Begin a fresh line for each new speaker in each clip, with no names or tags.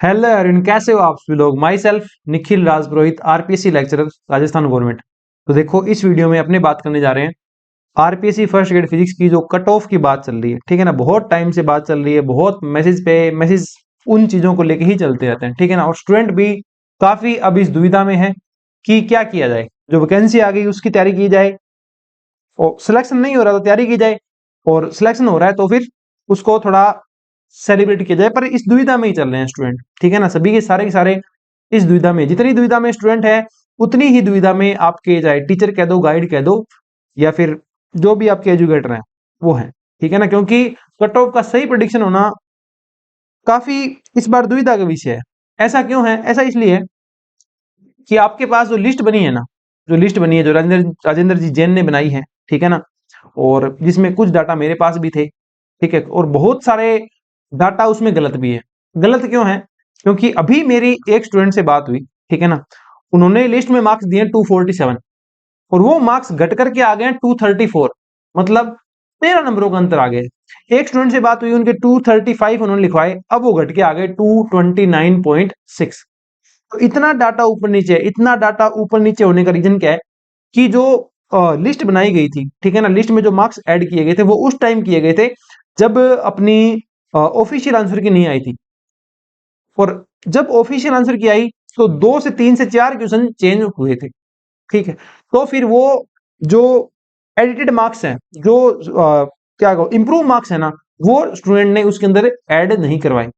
Hello Arun, कैसे हो आप सभी लोग। My self Nikhil Rajpurohit, RPSC lecturer, Rajasthan government. तो देखो, इस वीडियो में अपने बात करने जा रहे हैं आरपीएससी फर्स्ट ग्रेड फिजिक्स की जो कट ऑफ की बात चल रही है। ठीक है ना, बहुत टाइम से बात चल रही है, बहुत मैसेज पे मैसेज उन चीजों को लेके ही चलते रहते हैं। ठीक है ना, और स्टूडेंट भी काफी अब इस दुविधा में है कि क्या किया जाए। जो वैकेंसी आ गई उसकी तैयारी की जाए, और सिलेक्शन नहीं हो रहा तो तैयारी की जाए, और सिलेक्शन हो रहा है तो फिर उसको थोड़ा सेलिब्रेट किया जाए। पर इस दुविधा में ही चल रहे हैं स्टूडेंट। ठीक है ना, सभी के सारे इस दुविधा में, जितनी दुविधा में स्टूडेंट है उतनी ही दुविधा में आपके चाहे टीचर कह दो, गाइड कह दो, या फिर जो भी आपके एजुकेटर हैं वो हैं। ठीक है ना, क्योंकि कट ऑफ का सही प्रेडिक्शन होना काफी इस बार दुविधा का विषय है। ऐसा क्यों है? ऐसा इसलिए है कि आपके पास जो लिस्ट बनी है ना, जो लिस्ट बनी है, जो राजेंद्र जी जैन ने बनाई है, ठीक है ना, और जिसमें कुछ डाटा मेरे पास भी थे, ठीक है, और बहुत सारे डाटा उसमें गलत भी है। गलत क्यों है? क्योंकि अभी मेरी एक स्टूडेंट से बात हुई, ठीक है ना, उन्होंने लिस्ट में मार्क्स दिए 247 और वो मार्क्स घट करके आ गए 234, मतलब 13 नंबरों का अंतर आ गया। एक स्टूडेंट से बात हुई, उनके 235 उन्होंने लिखवाए, अब वो घट के आ गए 229.6। तो इतना डाटा ऊपर नीचे है। इतना डाटा ऊपर नीचे होने का रीजन क्या है कि जो लिस्ट बनाई गई थी, ठीक है ना, लिस्ट में जो मार्क्स ऐड किए गए थे वो उस टाइम किए गए थे जब अपनी ऑफिशियल आंसर की नहीं आई थी। और जब ऑफिशियल आंसर की आई तो 2 से 3 से 4 क्वेश्चन चेंज हुए थे। ठीक है, तो फिर वो जो एडिटेड मार्क्स हैं, जो क्या कहो इंप्रूव मार्क्स है ना, वो स्टूडेंट ने उसके अंदर ऐड नहीं करवाए।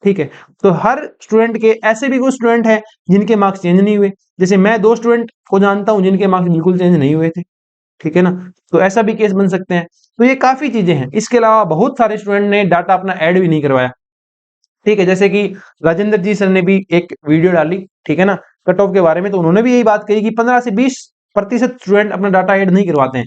ठीक है, तो हर स्टूडेंट के ऐसे भी कुछ स्टूडेंट हैं जिनके मार्क्स चेंज नहीं हुए। जैसे मैं 2 स्टूडेंट को जानता हूं जिनके मार्क्स बिल्कुल चेंज नहीं हुए थे। ठीक है ना, तो ऐसा भी केस बन सकते हैं। तो ये काफी चीजें हैं। इसके अलावा बहुत सारे स्टूडेंट ने डाटा अपना ऐड भी नहीं करवाया। ठीक है, जैसे कि राजेंद्र जी सर ने भी एक वीडियो डाली, ठीक है ना, कट ऑफ के बारे में, तो उन्होंने भी यही बात कही कि 15 से 20% स्टूडेंट अपना डाटा ऐड नहीं करवाते हैं।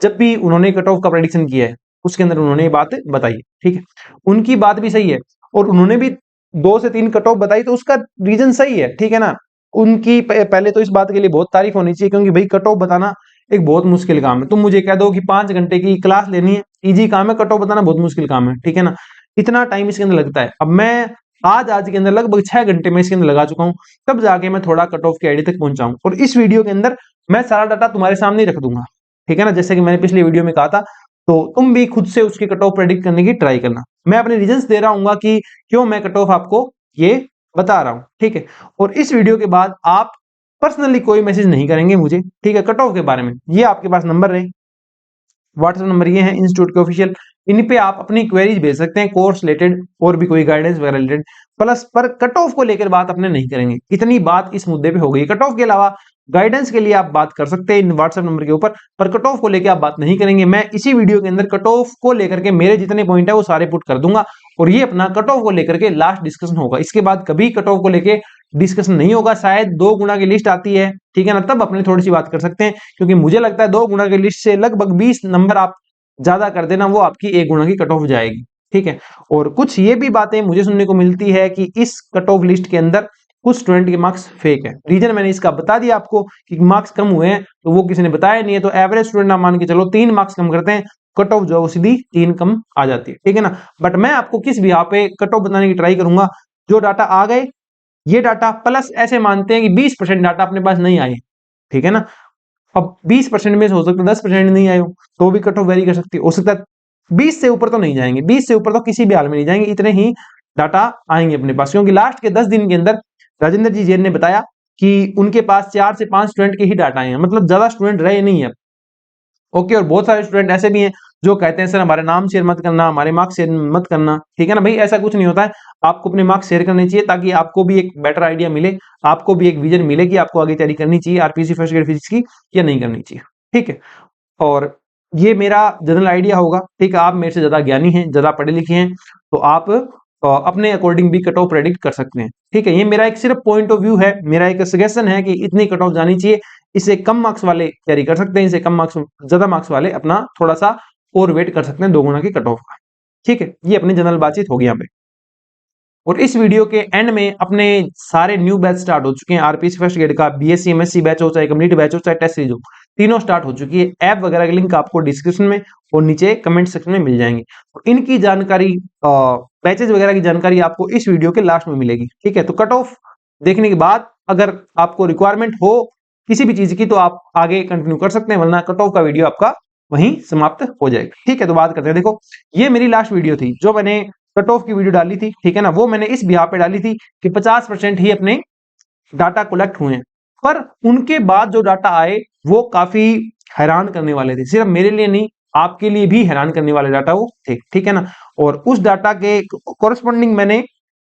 जब भी उन्होंने कट ऑफ का प्रेडिक्शन किया है उसके अंदर उन्होंने ये बात बताई है। ठीक है, उनकी बात भी सही है, और उन्होंने भी 2 से 3 कट ऑफ बताई, तो उसका रीजन सही है। ठीक है ना, उनकी पहले तो इस बात के लिए बहुत तारीफ होनी चाहिए, क्योंकि भाई कट ऑफ बताना एक बहुत मुश्किल काम है। तुम मुझे कह दो कि 5 घंटे की क्लास लेनी है, इजी काम है। कट ऑफ बताना बहुत मुश्किल काम है। ठीक है ना, इतना टाइम इसके अंदर लगता है। अब मैं आज के अंदर लगभग 6 घंटे में इसके अंदर लगा चुका हूं, तब जाके मैं थोड़ा कट ऑफ के आईडी तक पहुंचा हूं। और इस वीडियो के अंदर मैं सारा डाटा तुम्हारे सामने ही रख दूंगा। ठीक है ना, जैसे कि मैंने पिछले वीडियो में कहा था, तो तुम भी खुद से उसकी कट ऑफ प्रेडिक्ट करने की ट्राई करना। मैं अपने रीजंस दे रहा हूँ कि क्यों मैं कट ऑफ आपको ये बता रहा हूँ। ठीक है, और इस वीडियो के बाद आप पर्सनली कोई मैसेज नहीं करेंगे मुझे, ठीक है, कट ऑफ के बारे में। ये आपके पास नंबर रहे, व्हाट्सएप नंबर ये है इंस्टीट्यूट के ऑफिशियल, इन पे आप अपनी क्वेरीज भेज सकते हैं, कोर्स रिलेटेड और भी कोई गाइडेंस वगैरह रिलेटेड। प्लस पर कट ऑफ को लेकर बात अपने नहीं करेंगे। इतनी बात इस मुद्दे पे हो गई। कट ऑफ के अलावा गाइडेंस के लिए आप बात कर सकते हैं इन व्हाट्सएप नंबर के ऊपर, पर कट ऑफ को लेकर आप बात नहीं करेंगे। मैं इसी वीडियो के अंदर कट ऑफ को लेकर के मेरे जितने पॉइंट है वो सारे पुट कर दूंगा, और ये अपना कट ऑफ को लेकर के लास्ट डिस्कशन होगा। इसके बाद कभी कट ऑफ को लेकर डिस्कशन नहीं होगा। शायद 2 गुना की लिस्ट आती है, ठीक है ना, तब अपने थोड़ी सी बात कर सकते हैं, क्योंकि मुझे लगता है 2 गुना की लिस्ट से लगभग 20 नंबर आप ज्यादा कर देना, वो आपकी 1 गुना की कट ऑफ जाएगी। ठीक है, और कुछ ये भी बातें मुझे सुनने को मिलती है कि इस कट ऑफ लिस्ट के अंदर कुछ स्टूडेंट के मार्क्स फेक है। रीजन मैंने इसका बता दिया आपको कि मार्क्स कम हुए हैं, तो वो किसी ने बताया नहीं है। तो एवरेज स्टूडेंट आप मान के चलो 3 मार्क्स कम करते हैं, कट ऑफ जो सीधी 3 कम आ जाती है। ठीक है ना, बट मैं आपको किस भी यहाँ पे कट ऑफ बताने की ट्राई करूंगा। जो डाटा आ गए ये डाटा प्लस ऐसे मानते हैं कि 20% डाटा अपने पास नहीं आए। ठीक है ना, अब 20% में से हो सकता है 10% नहीं आए हो, तो भी कट ऑफ वेरी कर सकती है। हो सकता है 20 से ऊपर तो नहीं जाएंगे, 20 से ऊपर तो किसी भी हाल में नहीं जाएंगे, इतने ही डाटा आएंगे अपने पास। क्योंकि लास्ट के 10 दिन के अंदर राजेंद्र जी जैन ने बताया कि उनके पास 4 से 5 स्टूडेंट के ही डाटा आए हैं, मतलब ज्यादा स्टूडेंट रहे नहीं है। ओके, और बहुत सारे स्टूडेंट ऐसे भी हैं जो कहते हैं सर हमारे नाम शेयर मत करना, हमारे मार्क्स शेयर मत करना। ठीक है ना भाई, ऐसा कुछ नहीं होता है। आपको अपने मार्क्स शेयर करने चाहिए, ताकि आपको भी एक बेटर आइडिया मिले, आपको भी एक विजन मिले कि आपको आगे तैयारी करनी चाहिए आरपीएससी फर्स्ट ग्रेड फिजिक्स की या नहीं करनी चाहिए। ठीक है, और ये मेरा जनरल आइडिया होगा। ठीक है, आप मेरे से ज्यादा ज्ञानी हैं, ज्यादा पढ़े लिखे हैं, तो आप अपने अकॉर्डिंग भी कट ऑफ प्रेडिक्ट कर सकते हैं। ठीक है, ये मेरा एक सिर्फ पॉइंट ऑफ व्यू है, मेरा एक सजेशन है कि इतनी कट ऑफ जानी चाहिए। इससे कम मार्क्स वाले तैयारी कर सकते हैं, इससे कम मार्क्स, ज्यादा मार्क्स वाले अपना थोड़ा सा और वेट कर सकते हैं 2 गुना की कट ऑफ का। ठीक है, ये अपनी जनरल बातचीत होगी यहाँ पे। और इस वीडियो के एंड में अपने सारे न्यू बैच स्टार्ट हो चुके हैं। आरपीएससी फर्स्ट ग्रेड का बीएससी एमएससी बैच हो, चाहे कंप्लीट बैच हो, चाहे टेस्ट सीरीज हो, तीनों स्टार्ट हो चुकी है। ऐप वगैरह के लिंक आपको डिस्क्रिप्शन में और नीचे कमेंट सेक्शन में मिल जाएंगे। तो इनकी जानकारी बैचेज वगैरह की जानकारी आपको इस वीडियो के लास्ट में मिलेगी। ठीक है, तो कट ऑफ देखने के बाद अगर आपको रिक्वायरमेंट हो किसी भी चीज की तो आप आगे कंटिन्यू कर सकते हैं, वरना कट ऑफ का वीडियो आपका वहीं समाप्त हो जाएगा। ठीक है, तो बात करते हैं। देखो ये मेरी लास्ट वीडियो थी जो मैंने कट ऑफ की वीडियो डाली थी। ठीक है ना, वो मैंने इस बिहाफ पे डाली थी कि 50% ही अपने डाटा कलेक्ट हुए हैं, पर उनके बाद जो डाटा आए वो काफी हैरान करने वाले थे। सिर्फ मेरे लिए नहीं, आपके लिए भी हैरान करने वाले डाटा वो थे। ठीक है ना, और उस डाटा के कोरस्पॉन्डिंग मैंने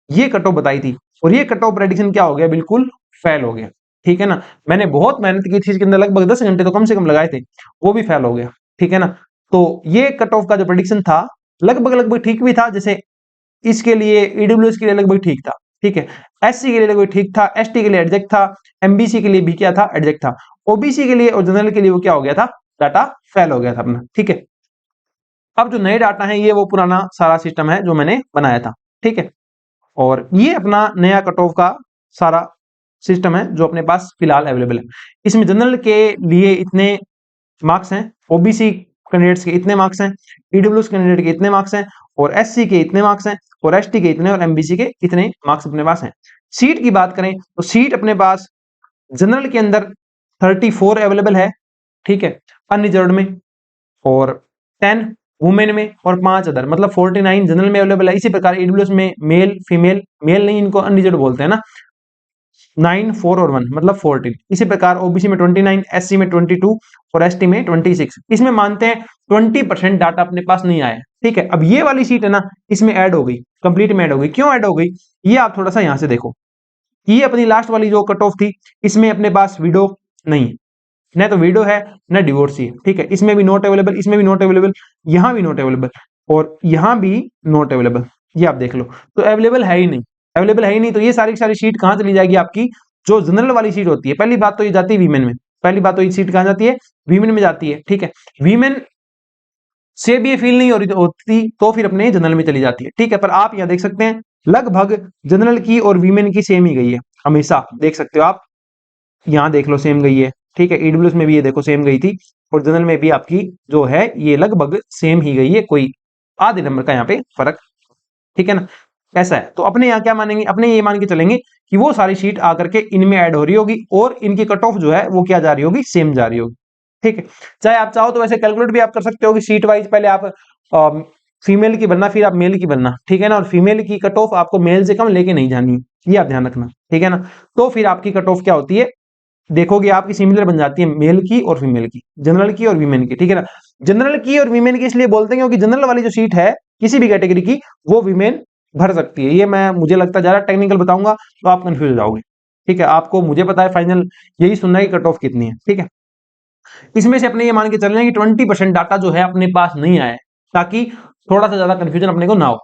ये कट ऑफ बताई थी, और ये कट ऑफ प्रेडिक्शन क्या हो गया, बिल्कुल फेल हो गया। ठीक है ना, मैंने बहुत मेहनत की थी इसके अंदर, लगभग 10 घंटे तो कम से कम लगाए थे, वो भी फेल हो गया। ठीक है ना, तो ये कट ऑफ का जो प्रेडिक्शन था लगभग लगभग ठीक भी था। जैसे इसके लिए ईडब्ल्यूएस के लिए लगभग ठीक था। ठीक है, एससी के लिए लगभग ठीक था, एसटी के लिए एडजेक्ट था, एमबीसी के लिए भी क्या था, एडजेक्ट था। ओबीसी के लिए और जनरल के लिए वो क्या हो गया था, डाटा फेल हो गया था अपना। ठीक है, अब जो नए डाटा है ये वो पुराना सारा सिस्टम है जो मैंने बनाया था। ठीक है, और ये अपना नया कट ऑफ का सारा सिस्टम है जो अपने पास फिलहाल अवेलेबल है। इसमें जनरल के लिए इतने मार्क्स हैं, ओबीसी कैंडिडेट्स के इतने मार्क्स हैं, ईडब्ल्यूएस कैंडिडेट के इतने मार्क्स हैं, और एससी के इतने मार्क्स हैं, और एसटी के इतने, और एमबीसी के इतने मार्क्स अपने पास हैं। सीट की बात करें तो सीट अपने पास जनरल के अंदर 34 अवेलेबल है। ठीक है, अनरिजर्व्ड में, और 10 वुमेन में, और 5 अदर, मतलब 49 जनरल में अवेलेबल है। इसी प्रकार ईडब्ल्यूएस में मेल फीमेल, मेल नहीं इनको अनरिजर्व्ड बोलते हैं ना, 9 4 और 1 मतलब 14। इसी प्रकार ओबीसी में 29, एससी में 22, और एसटी में 26। इसमें मानते हैं 20% डाटा अपने पास नहीं आया। ठीक है, अब ये वाली सीट है ना, इसमें ऐड हो गई, कंप्लीट में ऐड हो गई। क्यों ऐड हो गई, ये आप थोड़ा सा यहां से देखो। ये अपनी लास्ट वाली जो कट ऑफ थी, इसमें अपने पास विडो नहीं, न तो विडो है न डिवोर्सी है। ठीक है, इसमें भी नॉट अवेलेबल, इसमें भी नॉट अवेलेबल, यहां भी नॉट अवेलेबल, और यहां भी नॉट अवेलेबल। ये आप देख लो, तो अवेलेबल है ही नहीं, अवेलेबल है ही नहीं। तो ये सारी सारी सीट कहां चली जाएगी आपकी, जो जनरल वाली सीट होती है। पहली बात तो ये जाती है वीमेन में, पहली बात तो ये सीट कहां जाती है, वीमेन में जाती है। ठीक है, वीमेन से भी ये फील नहीं हो रही होती तो फिर अपने जनरल में चली जाती है। ठीक है, पर आप यहां देख सकते हैं लगभग जनरल की और वीमेन की सेम ही गई है, हमेशा देख सकते हो आप, यहां देख लो सेम गई है। ठीक है, ईडब्ल्यूएस में भी ये देखो सेम गई थी, और जनरल में भी आपकी जो है ये लगभग सेम ही गई है, कोई आधे नंबर का यहाँ पे फर्क। ठीक है ना, ऐसा है। तो अपने यहाँ क्या मानेंगे, अपने ये मान के चलेंगे कि वो सारी शीट आकर के इनमें ऐड हो रही होगी, और इनकी कट ऑफ जो है वो क्या जा रही होगी, सेम जा रही होगी। ठीक है, चाहे आप चाहो तो वैसे कैलकुलेट भी आप कर सकते हो कि सीट वाइज पहले आप फीमेल की बनना, फिर आप मेल की बनना। ठीक है ना, और फीमेल की कट ऑफ आपको मेल से कम लेके नहीं जानी, ये आप ध्यान रखना। ठीक है ना, तो फिर आपकी कट ऑफ क्या होती है, देखोगे आपकी सिमिलर बन जाती है मेल की और फीमेल की, जनरल की और वीमेन की। ठीक है ना, जनरल की और वीमेन की इसलिए बोलते हैं क्योंकि जनरल वाली जो सीट है किसी भी कैटेगरी की, वो वीमेन भर सकती है। ये मैं, मुझे लगता है ज्यादा टेक्निकल बताऊंगा तो आप कंफ्यूज हो जाओगे। ठीक है, आपको मुझे पता है फाइनल यही सुनना है कि कट ऑफ कितनी है। ठीक है, इसमें से अपने ये मान के चल रहे हैं कि 20% डाटा जो है अपने पास नहीं आया है, ताकि थोड़ा सा ज्यादा कंफ्यूजन अपने को ना हो।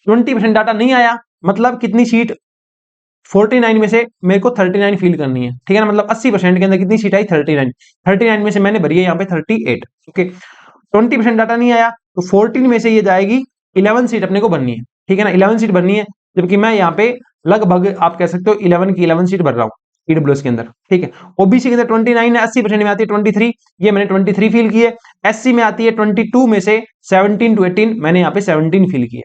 20% डाटा नहीं आया मतलब कितनी सीट, 49 में से मेरे को 39 फील करनी है। ठीक है ना, मतलब 80% के अंदर कितनी सीट आई, 39। 39 में से मैंने भरी है यहाँ पे 38। ओके, 20% डाटा नहीं आया तो 14 में से ये जाएगी 11 सीट अपने को बननी है। ठीक है ना, 11 सीट बननी है, जबकि मैं यहाँ पे लगभग आप कह सकते हो 11 की 11 सीट भर रहा हूँ ईडब्ल्यूएस के अंदर। ठीक है, ओबीसी के अंदर 29 है, 80% में आती है 23, ये मैंने 23 फील की है। एससी में आती है 22 में से 17 to 18, मैंने यहाँ पे 17 फील की है।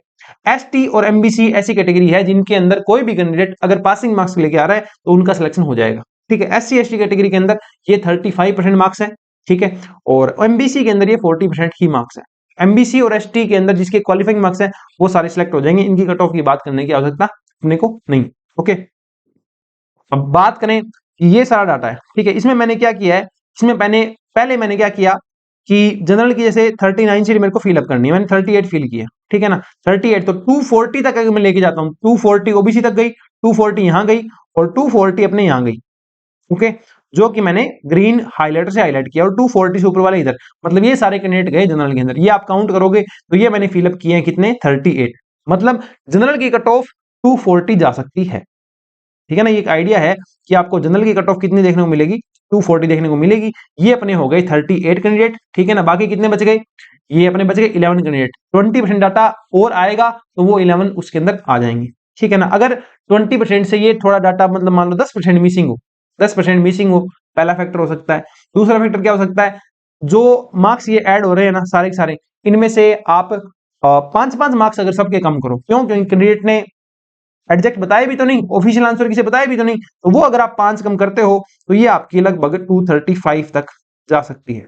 एसटी और एमबीसी ऐसी कैटेगरी है जिनके अंदर कोई भी कैंडिडेट अगर पासिंग मार्क्स लेके आ रहा है तो उनका सिलेक्शन हो जाएगा। ठीक है, एससी एसटी कैटेगरी के अंदर ये 35% मार्क्स है। ठीक है, और एमबीसी के अंदर ये 40% ही मार्क्स है। एमबीसी और एसटी के अंदर जिसके क्वालिफाइंग मार्क्स है वो सारे सिलेक्ट हो जाएंगे, इनकी कट ऑफ की बात करने की आवश्यकता अपने को नहीं। ओके, अब बात करें कि ये सारा डाटा है। ठीक है, इसमें मैंने क्या किया है, इसमें पहले मैंने क्या किया कि जनरल की जैसे 39 सीट मेरे को फिल अप करनी है, मैंने 38 फिल किया। ठीक है ना, 38 तो 240 तक अगर मैं लेके जाता हूँ, 240 ओबीसी तक गई, 240 यहां गई, और 240 अपने यहां गई। ओके, जो कि मैंने ग्रीन हाईलाइटर से हाईलाइट किया, और 240 से ऊपर वाले इधर, मतलब ये सारे कैंडिडेट गए जनरल के अंदर। ये आप काउंट करोगे तो ये मैंने फिलअप किए हैं कितने, 38। मतलब जनरल की कट ऑफ 240 जा सकती है। ठीक है ना, ये एक आइडिया है कि आपको जनरल की कट ऑफ कितनी देखने को मिलेगी, 240 देखने को मिलेगी। ये अपने हो गए 38 कैंडिडेट। ठीक है ना, बाकी कितने बच गए, ये अपने बच गए 11 कैंडिडेट। 20% डाटा और आएगा तो वो 11 उसके अंदर आ जाएंगे। ठीक है ना, अगर 20% से ये थोड़ा डाटा, मतलब मान लो 10% मिसिंग हो, 10% मिसिंग हो, पहला फैक्टर हो सकता है। दूसरा फैक्टर क्या हो सकता है, जो मार्क्स ये ऐड हो रहे हैं ना सारे के सारे, इनमें से आप 5-5 मार्क्स अगर सबके कम करो, क्यों? क्योंकि कैंडिडेट ने एग्जैक्ट बताया भी तो नहीं, ऑफिशियल आंसर किसे बताया भी तो नहीं, तो वो अगर आप 5 कम करते हो तो ये आपकी लगभग 235 तक जा सकती है।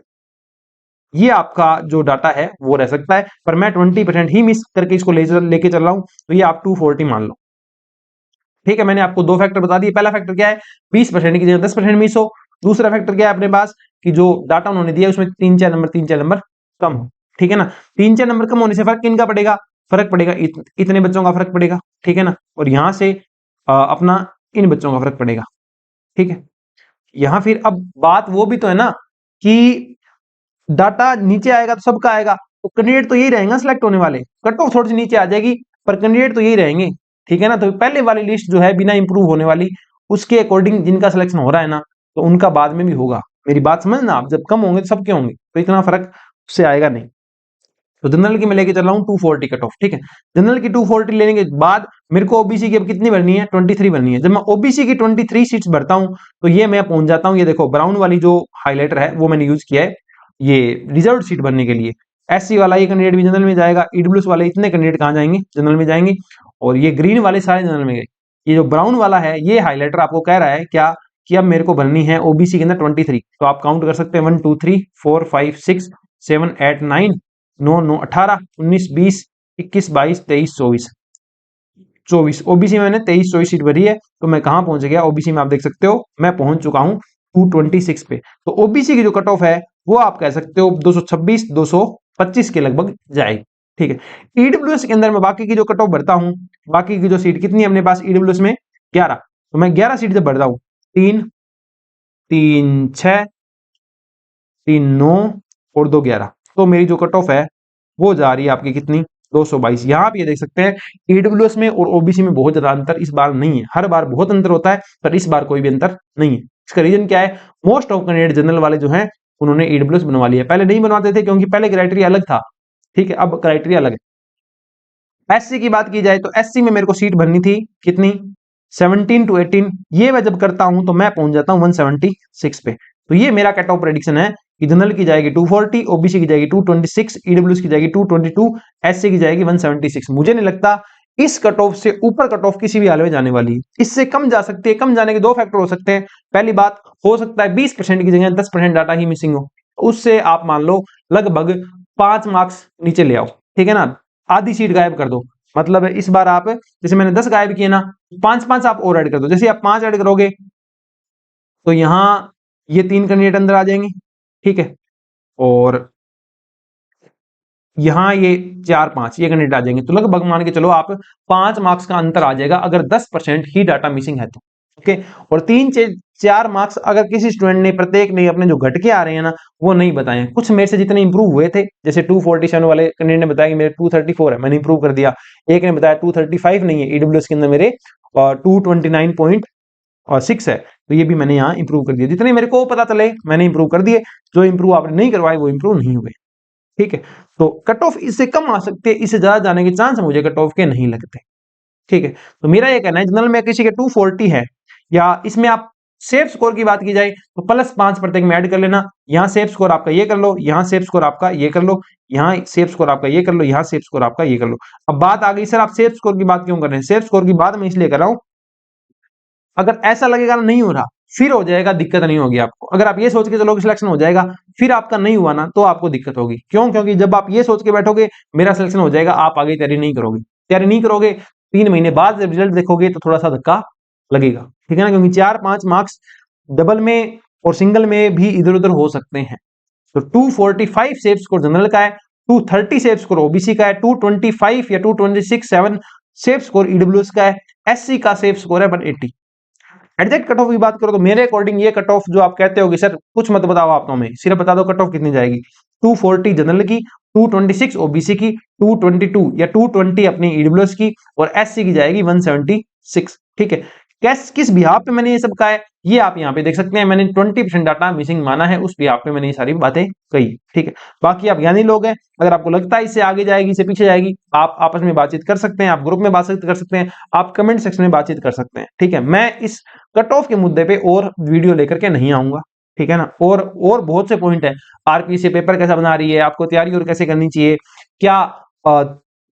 ये आपका जो डाटा है वो रह सकता है, पर मैं 20% ही मिस करके इसको लेके चल रहा हूं, तो ये आप 240 मान लो। ठीक है, मैंने आपको दो फैक्टर बता दिए। पहला फैक्टर क्या है, 20% की जगह 10% मिस हो। दूसरा फैक्टर क्या है अपने पास, कि जो डाटा उन्होंने दिया उसमें 3-4 नंबर कम हो। ठीक है ना, 3-4 नंबर कम होने से फर्क किनका पड़ेगा, फर्क पड़ेगा इतने बच्चों का फर्क पड़ेगा। ठीक है ना, और यहां से अपना इन बच्चों का फर्क पड़ेगा। ठीक है, यहां फिर अब बात वो भी तो है ना कि डाटा नीचे आएगा तो सबका आएगा, तो कैंडिडेट तो यही रहेंगे सिलेक्ट होने वाले, कट ऑफ थोड़ी सी नीचे आ जाएगी पर कैंडिडेट तो यही रहेंगे। ठीक है ना, तो पहले वाली लिस्ट जो है बिना इंप्रूव होने वाली, उसके अकॉर्डिंग जिनका सिलेक्शन हो रहा है ना, तो उनका बाद में भी होगा। मेरी बात समझना आप, जब कम होंगे तो सबके होंगे, तो इतना फर्क उससे आएगा नहीं। तो जनरल की मैं लेके चल रहा हूँ 240 कट ऑफ। ठीक है, जनरल की 240 लेने के बाद मेरे को ओबीसी की अब कितनी भरनी है, 23 भरनी है। जब मैं ओबीसी की 23 सीट्स भरता हूँ तो ये मैं पहुंच जाता हूँ, ये देखो ब्राउन वाली जो हाईलाइटर है वो मैंने यूज किया है ये रिजर्व सीट भरने के लिए। एससी वाला ये कैंडिडेट भी जनरल में जाएगा, ईडब्ल्यूएस वाले इतने कैंडिडेट कहाँ जाएंगे, जनरल में जाएंगे, और ये ग्रीन वाले सारे जनरल में गए। ये जो ब्राउन वाला है ये हाईलाइटर आपको कह रहा है क्या, कि अब मेरे को भरनी है ओबीसी के अंदर 23। तो आप काउंट कर सकते हैं 1 2 3 4 5 6 7 8 9 9 9 18 19 20 21 22 23 24 24 ओबीसी में मैंने 23-24 सीट भरी है। तो मैं कहां पहुंच गया ओबीसी में, आप देख सकते हो मैं पहुंच चुका हूं 226 पे। तो ओबीसी की जो कट ऑफ है वो आप कह सकते हो 226 225 के लगभग जाएगी। ठीक है, ईडब्ल्यूएस के अंदर मैं बाकी की जो कट ऑफ भरता हूं, बाकी की जो सीट कितनी है अपने पास ईडब्ल्यूएस में 11, तो मैं 11 सीट जब भरता हूं 3 3 6 3 9 और 2 11, तो मेरी जो कट ऑफ है वो जा रही है आपकी कितनी 222। यहां आप ये देख सकते हैं ईडब्ल्यूएस में और ओबीसी में बहुत ज्यादा अंतर इस बार नहीं है, हर बार बहुत अंतर होता है पर इस बार कोई भी अंतर नहीं है। इसका रीजन क्या है, मोस्ट ऑफ कैंडिडेट जनरल वाले जो हैं उन्होंने ईडब्ल्यूएस बनवा लिया, पहले नहीं बनवाते थे क्योंकि पहले क्राइटेरिया अलग था। ठीक है, अब क्राइटेरिया अलग है। एससी की बात की जाए तो एससी में मेरे को सीट भरनी थी कितनी 17 to 18, ये मैं जब करता हूं तो मैं पहुंच जाता हूं 176 पे। तो ये मेरा कट ऑफ प्रेडिक्शन है कि जनरल की जाएगी 240, ओबीसी की जाएगी 226, ईडब्ल्यूएस की जाएगी 222, एससी की जाएगी 176। मुझे नहीं लगता इस कट ऑफ से ऊपर कट ऑफ किसी भी हाल में जाने वाली है, इससे कम जा सकती है। कम जाने के दो फैक्टर हो सकते हैं, पहली बात हो सकता है 20% की जगह 10% डाटा ही मिसिंग हो, उससे आप मान लो लगभग 5 मार्क्स नीचे ले आओ। ठीक है ना, आधी सीट गायब कर दो, मतलब इस बार आप जैसे मैंने 10 गायब किए ना, 5-5 आप और ऐड कर दो। जैसे आप 5 ऐड करोगे तो यहां ये 3 कैंडिडेट अंदर आ जाएंगे। ठीक है, और यहां ये 4-5 ये कैंडिडेट आ जाएंगे, तो लगभग मान के चलो आप 5 मार्क्स का अंतर आ जाएगा अगर 10% ही डाटा मिसिंग है तो। ओके, और 3-4 मार्क्स अगर किसी स्टूडेंट ने प्रत्येक ने अपने जो घटके आ रहे हैं ना वो नहीं बताए, कुछ मेरे से जितने इंप्रूव हुए थे, जैसे 247 वाले कैंडिडेट ने बताया कि मेरे 234 है, मैंने इंप्रूव कर दिया। एक ने बताया 235 नहीं है, ईडब्ल्यूएस के अंदर मेरे 229.6 है, तो ये भी मैंने यहाँ इंप्रूव कर दिया। जितने मेरे को पता चले मैंने इंप्रूव कर दिए, जो इंप्रूव आपने नहीं करवाए वो इंप्रूव नहीं हुए। ठीक है, तो कट ऑफ इससे कम आ सकते हैं, इससे ज्यादा जाने के चांस मुझे कट ऑफ के नहीं लगते। ठीक है, तो मेरा ये कहना है जनरल में किसी के 240 है, या इसमें आप सेफ स्कोर की बात की जाए तो +5 प्रत्येक में ऐड कर लेना। यहाँ सेफ स्कोर आपका ये कर लो, यहाँ सेफ स्कोर आपका ये कर लो, यहाँ सेफ स्कोर आपका ये कर लो, यहाँ सेफ स्कोर आपका ये कर लो। अब बात आ गई सर आप सेफ स्कोर की बात क्यों कर रहे हैं, सेफ स्कोर की बात मैं इसलिए कर रहा हूं अगर ऐसा लगेगा ना नहीं हो रहा फिर हो जाएगा, दिक्कत नहीं होगी आपको। अगर आप ये सोच के चलोगे सिलेक्शन हो जाएगा फिर आपका नहीं हुआ ना तो आपको दिक्कत होगी। क्यों? क्योंकि जब आप ये सोच के बैठोगे मेरा सिलेक्शन हो जाएगा, आप आगे तैयारी नहीं करोगे। तैयारी नहीं करोगे 3 महीने बाद जब रिजल्ट देखोगे तो थोड़ा सा धक्का लगेगा। ठीक है ना, क्योंकि 4-5 मार्क्स डबल में और सिंगल में भी इधर उधर हो सकते हैं। तो 245 सेफ स्कोर जनरल का है, 230 सेफ स्कोर ओबीसी का है, 225 या 226 7 सेफ स्कोर ईडब्ल्यूएस का है, एससी का सेफ स्कोर है 180। एग्जैक्ट कट ऑफ की बात करो तो मेरे अकॉर्डिंग ये कट ऑफ जो आप कहते हो कि सर कुछ मत बताओ आप, तो हमें सिर्फ बता दो कट ऑफ कितनी जाएगी। 240 जनरल की, 226 ओबीसी की, 222 या 220 अपनी ईडब्ल्यूएस की, और एससी की जाएगी 176। ठीक है, किस बिहाफ पे मैंने ये सब कहा है ये आप यहाँ पे देख सकते हैं। मैंने 20% डाटा मिसिंग माना है, उस बिहाफ पे मैंने ये सारी बातें कही। ठीक है, बाकी आप ज्ञानी लोग हैं, अगर आपको लगता है इससे आगे जाएगी इससे पीछे जाएगी आप आपस में बातचीत कर सकते हैं, आप ग्रुप में बातचीत कर सकते हैं, आप कमेंट सेक्शन में बातचीत कर सकते हैं। ठीक है, मैं इस कट ऑफ के मुद्दे पे और वीडियो लेकर के नहीं आऊंगा। ठीक है ना, और बहुत से पॉइंट है, आरपीसी पेपर कैसा बना रही है, आपको तैयारी और कैसे करनी चाहिए, क्या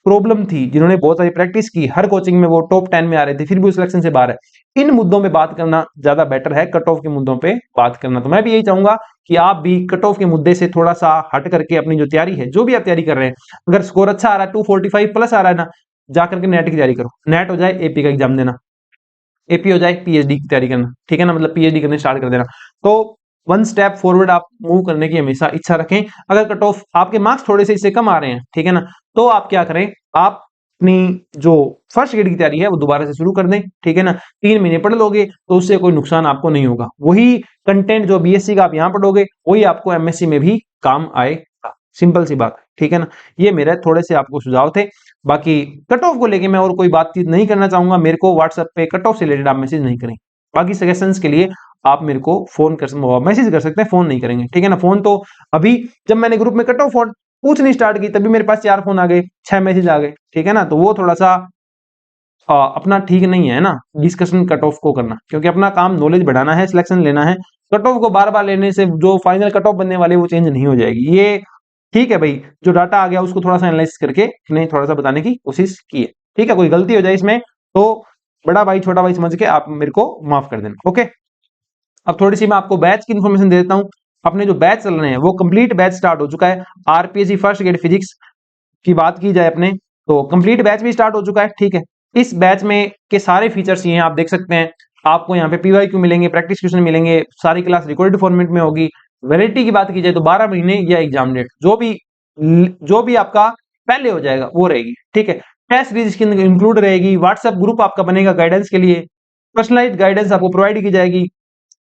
प्रॉब्लम थी, जिन्होंने बहुत सारी प्रैक्टिस की, हर कोचिंग में वो टॉप 10 में आ रहे थे, फिर भी उस सिलेक्शन से बाहर है, इन मुद्दों पे बात करना ज्यादा बेटर है, कट ऑफ के मुद्दों पे बात करना। तो मैं भी यही चाहूंगा कि आप भी कट ऑफ के मुद्दे से थोड़ा सा हट करके अपनी जो तैयारी है, जो भी आप तैयारी कर रहे हैं, अगर स्कोर अच्छा आ रहा है 245 प्लस आ रहा है ना, जाकर के नेट की तैयारी करो, नेट हो जाए एपी का एग्जाम देना, एपी हो जाए पीएचडी की तैयारी करना, ठीक है ना, मतलब पीएचडी करने स्टार्ट कर देना। तो वन स्टेप फॉरवर्ड आप मूव करने की हमेशा इच्छा रखें। अगर कट ऑफ आपके मार्क्स थोड़े से इससे कम आ रहे हैं, ठीक है ना, तो आप क्या करें, आप अपनी जो फर्स्ट ग्रेड की तैयारी है वो दोबारा से शुरू कर दें, ठीक है ना, 3 महीने पढ़ लोगे तो उससे कोई नुकसान आपको नहीं होगा। वही कंटेंट जो बीएससी का आप यहाँ पढ़ोगे वही आपको एमएससी में भी काम आएगा, सिंपल सी बात है, ठीक है ना। ये मेरे थोड़े से आपको सुझाव थे, बाकी कट ऑफ को लेके मैं और कोई बातचीत नहीं करना चाहूंगा। मेरे को व्हाट्सएप पे कट ऑफ से रिलेटेड आप मैसेज नहीं करें, बाकी सजेशंस के लिए आप मेरे को फोन कर मैसेज कर सकते हैं, फोन नहीं करेंगे, ठीक है ना। फोन तो अभी जब मैंने ग्रुप में कट ऑफ पूछनी स्टार्ट की तभी मेरे पास 4 फोन आ गए, 6 मैसेज आ गए, ठीक है ना, तो वो थोड़ा सा अपना ठीक नहीं है ना डिस्कशन कट ऑफ को करना, क्योंकि अपना काम नॉलेज बढ़ाना है, सिलेक्शन लेना है। कट ऑफ को बार बार लेने से जो फाइनल कट ऑफ बनने वाली वो चेंज नहीं हो जाएगी। ये ठीक है भाई, जो डाटा आ गया उसको थोड़ा सा एनालाइज करके नहीं थोड़ा सा बताने की कोशिश की है, ठीक है। कोई गलती हो जाए इसमें तो बड़ा भाई छोटा भाई समझ के आप मेरे को माफ कर देना, ओके। अब थोड़ी सी मैं आपको बैच की इन्फॉर्मेशन दे देता हूँ। अपने जो बैच चल रहे हैं वो कंप्लीट बैच स्टार्ट हो चुका है। आरपीएससी फर्स्ट ग्रेड फिजिक्स की बात की जाए अपने, तो कंप्लीट बैच भी स्टार्ट हो चुका है, ठीक है। इस बैच में के सारे फीचर्स ये हैं, आप देख सकते हैं। आपको यहाँ पे पीवाईक्यू मिलेंगे, प्रैक्टिस क्वेश्चन मिलेंगे, सारी क्लास रिकॉर्डेड फॉर्मेट में होगी। वैलिडिटी की बात की जाए तो 12 महीने या एग्जाम डेट जो भी आपका पहले हो जाएगा वो रहेगी, ठीक है। टेस्ट सीरीज इसके अंदर इंक्लूड रहेगी, व्हाट्सएप ग्रुप आपका बनेगा गाइडेंस के लिए, पर्सनलाइज्ड गाइडेंस आपको प्रोवाइड की जाएगी,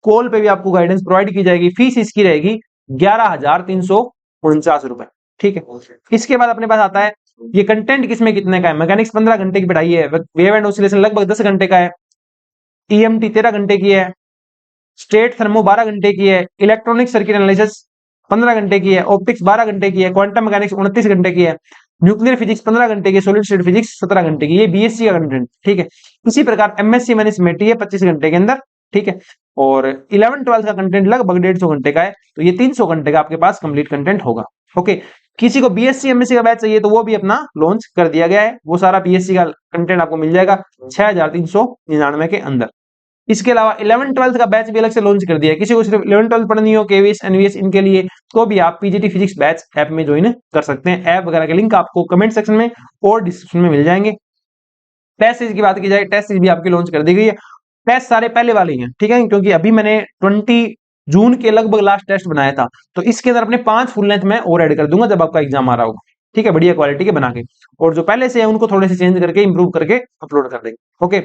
कॉल पे भी आपको गाइडेंस प्रोवाइड की जाएगी। फीस इसकी रहेगी 11,349 रुपए, ठीक है। इसके बाद अपने पास आता है ये कंटेंट किसमें कितने का है। मैकेनिक्स 15 घंटे की पढ़ाई है, वेव एंड ऑसिलेशन लगभग 10 घंटे का है, ईएमटी 13 घंटे की है, स्टेट थर्मो 12 घंटे की है, इलेक्ट्रॉनिक सर्किट एनालिसिस 15 घंटे की है, ऑप्टिक्स 12 घंटे की है, क्वांटम मैकेनिक्स 29 घंटे की है, न्यूक्लियर फिजिक्स 15 घंटे की, सॉलिड स्टेट फिजिक्स 17 घंटे की। ये बीएससी का कंटेंट, ठीक है। इसी प्रकार एमएससी मैनेजमेंट है 25 घंटे के अंदर, ठीक है। और 11-12 का कंटेंट लगभग 150 घंटे का है, तो ये 300 घंटे का आपके पास कंप्लीट कंटेंट होगा, ओके। किसी को बीएससी एमएससी का बैच चाहिए तो वो भी अपना लॉन्च कर दिया गया है, वो सारा बीएससी का कंटेंट आपको मिल जाएगा 6,399 के अंदर। इसके अलावा 11-12 का बैच भी अलग से लॉन्च कर दिया है। किसी को सिर्फ 11-12 पढ़नी हो, केवीएस एनवीएस इनके लिए, तो भी आप पीजीटी फिजिक्स बैच ऐप में ज्वाइन कर सकते हैं। ऐप वगैरह के लिंक आपको कमेंट सेक्शन में और डिस्क्रिप्शन में मिल जाएंगे। टेस्ट सीरीज की बात की जाए, टेस्ट सीरीज भी आपकी लॉन्च कर दी गई है। टेस्ट सारे पहले वाले ही हैं, ठीक है, क्योंकि अभी मैंने 20 जून के लगभग लास्ट टेस्ट बनाया था, तो इसके अंदर अपने 5 फुल लेंथ में और ऐड कर दूंगा जब आपका एग्जाम आ रहा होगा, ठीक है, बढ़िया क्वालिटी के बना के। और जो पहले से है उनको थोड़े से चेंज करके इंप्रूव करके अपलोड कर देंगे, ओके।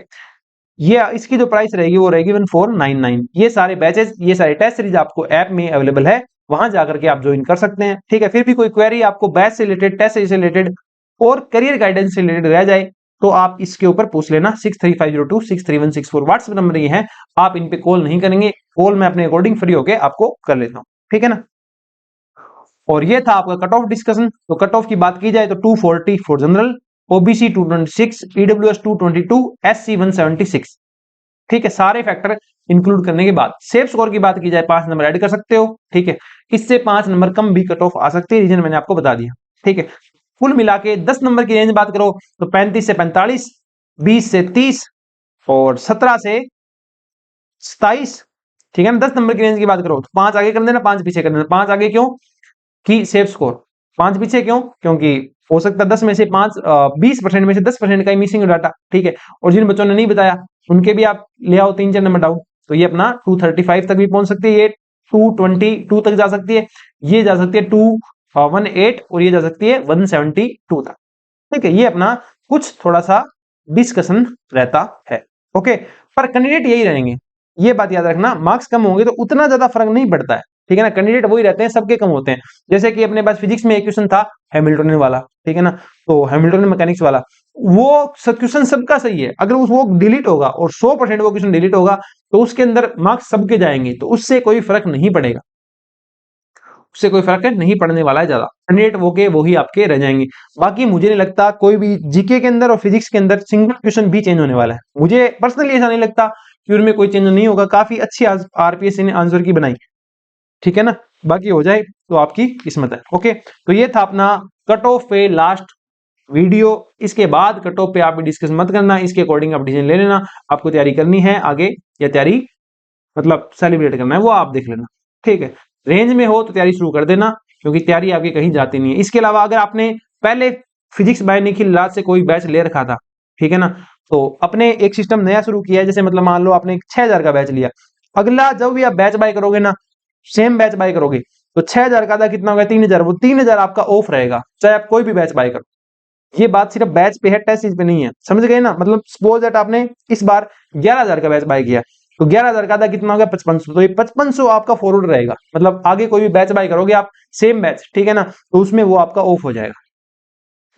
ये इसकी जो प्राइस रहेगी वो रहेगी 1499। ये सारे बैचेस, ये सारे टेस्ट सीरीज आपको ऐप में अवेलेबल है, वहां जाकर के आप ज्वाइन कर सकते हैं, ठीक है। फिर भी कोई क्वेरी आपको बैच से रिलेटेड, टेस्ट सीरीज से रिलेटेड और करियर गाइडेंस से रिलेटेड रह जाए तो आप इसके ऊपर पूछ लेना। 6350263164 व्हाट्सएप नंबर ये है, आप इन पे कॉल नहीं करेंगे, कॉल मैं अपने अकॉर्डिंग फ्री होके आपको कर लेता हूं, ठीक है ना। और ये था आपका कट ऑफ डिस्कशन। तो कट ऑफ की बात की जाए तो 240 for general, OBC 226, EWS 222, SC 176, ठीक है। सारे फैक्टर इंक्लूड करने के बाद सेफ स्कोर की बात की जाए 5 नंबर ऐड कर सकते हो, ठीक है। इससे 5 नंबर कम भी कट ऑफ आ सकती है, रीजन मैंने आपको बता दिया, ठीक है। कुल मिला के 10 नंबर की रेंज बात करो तो 35 से 45, 20 से 30 और 17 से 27, ठीक है ना। 10 नंबर की रेंज की बात करो तो 5 आगे कर देना, 5 पीछे कर देना। 5 आगे क्यों कि सेफ स्कोर, 5 पीछे क्यों, क्योंकि हो सकता है 10 में से 5 20% में से 10% का ही मिसिंग डाटा, ठीक है। और जिन बच्चों ने नहीं बताया उनके भी आप ले आओ 3-4 नंबर डाउन, तो ये अपना 235 तक भी पहुंच सकती है, ये 222 तक जा सकती है, ये जा सकती है 218 और ये जा सकती है 172 तक, ठीक है। ये अपना कुछ थोड़ा सा डिस्कशन रहता है, ओके। पर कैंडिडेट यही रहेंगे, ये बात याद रखना। मार्क्स कम होंगे तो उतना ज्यादा फर्क नहीं पड़ता है, ठीक है ना। कैंडिडेट वही रहते हैं, सबके कम होते हैं। जैसे कि अपने पास फिजिक्स में एक क्वेश्चन था हैमिल्टन वाला, ठीक है ना, तो हैमिल्टन मैकेनिक्स वाला, वो क्वेश्चन सबका सही है। अगर वो डिलीट होगा और 100% वो क्वेश्चन डिलीट होगा तो उसके अंदर मार्क्स सबके जाएंगे, तो उससे कोई फर्क नहीं पड़ेगा, उससे कोई फर्क नहीं पड़ने वाला है ज्यादा। कैंडिडेट वो के वही आपके रह जाएंगे। बाकी मुझे नहीं लगता कोई भी जीके के अंदर और फिजिक्स के अंदर सिंगल क्वेश्चन भी चेंज होने वाला है। मुझे पर्सनली ऐसा नहीं लगता कि उनमें कोई चेंज नहीं होगा। काफी अच्छी आरपीएससी ने आंसर की बनाई, ठीक है ना। बाकी हो जाए तो आपकी किस्मत है, ओके। तो ये था अपना कट ऑफ पे लास्ट वीडियो इसके बाद कट ऑफ पे आप डिस्कस मत करना, इसके अकॉर्डिंग आप डिसीजन ले लेना, आपको तैयारी करनी है आगे या तैयारी मतलब सेलिब्रेट करना है वो आप देख लेना, ठीक है। रेंज में हो तो तैयारी शुरू कर देना, क्योंकि तैयारी आपकी कहीं जाती नहीं है। इसके अलावा अगर आपने पहले फिजिक्स बाय निखिल राज से कोई बैच ले रखा था, ठीक है ना, तो अपने एक सिस्टम नया शुरू किया है, जैसे मतलब मान लो आपने 6000 का बैच लिया, अगला जब भी आप बैच बाय करोगे ना, सेम बैच बाय करोगे तो 6000 का था कितना होगा 3000, वो 3000 आपका ऑफ रहेगा, चाहे आप कोई भी बैच बाय करो। ये बात सिर्फ बैच पे है, टेस्ट सीरीज पे नहीं है, समझ गए ना। मतलब सपोज दैट आपने इस बार 11000 का बैच बाय किया, तो 11000 का था कितना हो गया 5500, तो ये 5500 आपका फॉरवर्ड रहेगा, मतलब आगे कोई भी बैच बाय करोगे आप सेम बैच, ठीक है ना, तो उसमें वो आपका ऑफ हो जाएगा।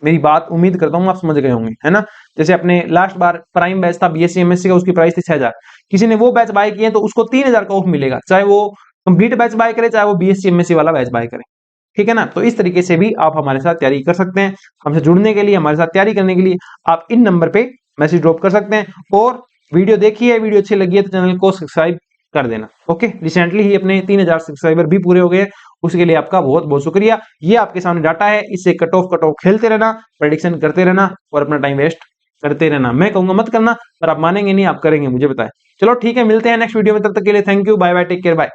मेरी बात उम्मीद करता हूँ आप समझ गए होंगे, है ना। जैसे अपने लास्ट बार प्राइम बैच था बीएससी एमएससी का, उसकी प्राइस थी 6000, किसी ने वो बैच बाय किए तो उसको 3000 का ऑफ मिलेगा, चाहे वो कंप्लीट बैच बाय करे, चाहे वो बीएससी एमएससी वाला बैच बाय करे, ठीक है ना। तो इस तरीके से भी आप हमारे साथ तैयारी कर सकते हैं। हमसे जुड़ने के लिए, हमारे साथ तैयारी करने के लिए आप इन नंबर पे मैसेज ड्रॉप कर सकते हैं। और वीडियो देखी है, वीडियो अच्छी लगी है तो चैनल को सब्सक्राइब कर देना। ओके, रिसेंटली ही अपने 3000 सब्सक्राइबर भी पूरे हो गए, उसके लिए आपका बहुत बहुत शुक्रिया। ये आपके सामने डाटा है, इससे कट ऑफ खेलते रहना, प्रेडिक्शन करते रहना और अपना टाइम वेस्ट करते रहना। मैं कहूंगा मत करना, पर आप मानेंगे नहीं, आप करेंगे, मुझे बताएं। चलो ठीक है, मिलते हैं नेक्स्ट वीडियो में, तब तक के लिए thank you, bye bye, take care, bye.